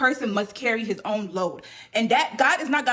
person must carry his own load. And that God is not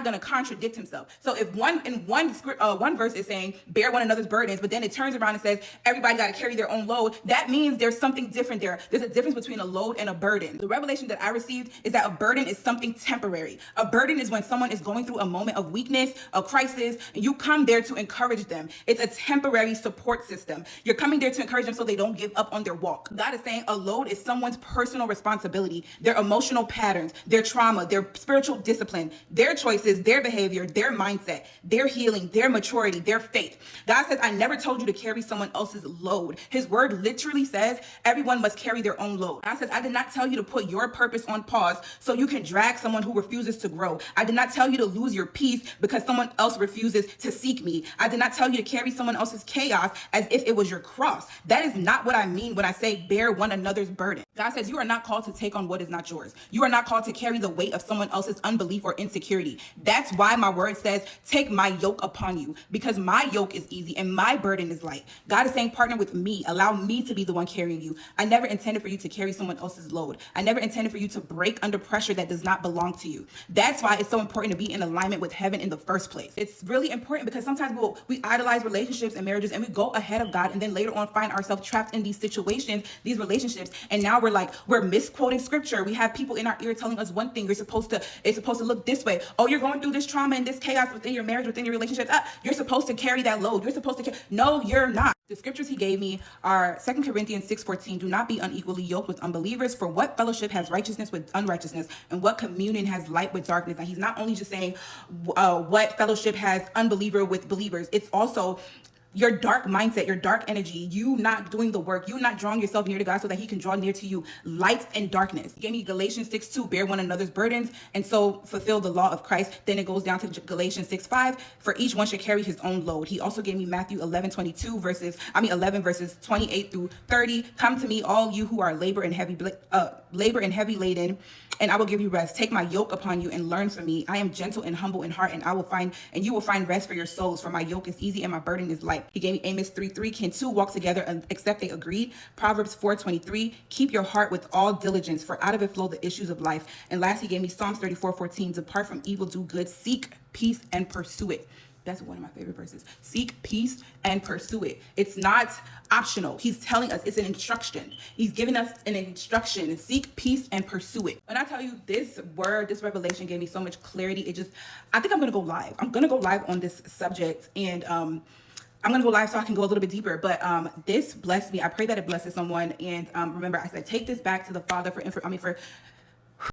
gonna contradict himself. So if one verse is saying bear one another's burdens, but then it turns around and says everybody got to carry their own load, that means there's something different there. There's a difference between a load and a burden. The revelation that I received is that a burden is something temporary. A burden is when someone is going through a moment of weakness, a crisis, and you come there to encourage them. It's a temporary support system. You're coming there to encourage them so they don't give up on their walk. God is saying a load is someone's personal responsibility, their emotional patterns, their trauma, their spiritual discipline, their choices, their behavior, their mindset, their healing, their maturity, their faith. God says, I never told you to carry someone else's load. His word literally says everyone must carry their own load. God says, I did not tell you to put your purpose on pause so you can drag someone who refuses to grow. I did not tell you to lose your peace because someone else refuses to seek me. I did not tell you to carry someone else's chaos as if it was your cross. That is not what I mean when I say bear one another's burden. God says you are not called to take on what is not yours. You are not called to carry the weight of someone else's unbelief or insecurity. That's why my word says, take my yoke upon you, because my yoke is easy and my burden is light. God is saying, partner with me. Allow me to be the one carrying you. I never intended for you to carry someone else's load. I never intended for you to break under pressure that does not belong to you. That's why it's so important to be in alignment with heaven in the first place. It's really important because sometimes we idolize relationships and marriages and we go ahead of God and then later on find ourselves trapped in these situations, these relationships, and now we're misquoting scripture. We have people in our ear telling us one thing, it's supposed to look this way. Oh, you're going through this trauma and this chaos within your marriage, within your relationship. You're supposed to carry that load. You're supposed to No, you're not. The scriptures he gave me are 2 Corinthians 6:14. Do not be unequally yoked with unbelievers, for what fellowship has righteousness with unrighteousness, and what communion has light with darkness? And he's not only just saying what fellowship has unbeliever with believers, it's also your dark mindset, your dark energy, you not doing the work, you not drawing yourself near to God so that he can draw near to you, light and darkness. He gave me Galatians 6:2, bear one another's burdens and so fulfill the law of Christ. Then it goes down to Galatians 6:5, for each one should carry his own load. He also gave me Matthew 11 verses 28 through 30. Come to me, all you who are labor and heavy laden, and I will give you rest. Take my yoke upon you and learn from me. I am gentle and humble in heart, and you will find rest for your souls. For my yoke is easy and my burden is light. He gave me Amos 3:3. Can two walk together except they agree? Proverbs 4:23. Keep your heart with all diligence, for out of it flow the issues of life. And last, he gave me Psalms 34:14. Depart from evil, do good, seek peace and pursue it. That's one of my favorite verses. Seek peace and pursue it. It's not optional. He's telling us it's an instruction. He's giving us an instruction. Seek peace and pursue it. When I tell you this word, this revelation gave me so much clarity. I think I'm going to go live. I'm going to go live on this subject, and I'm going to go live so I can go a little bit deeper, but this blessed me. I pray that it blesses someone. And remember, I said, take this back to the Father for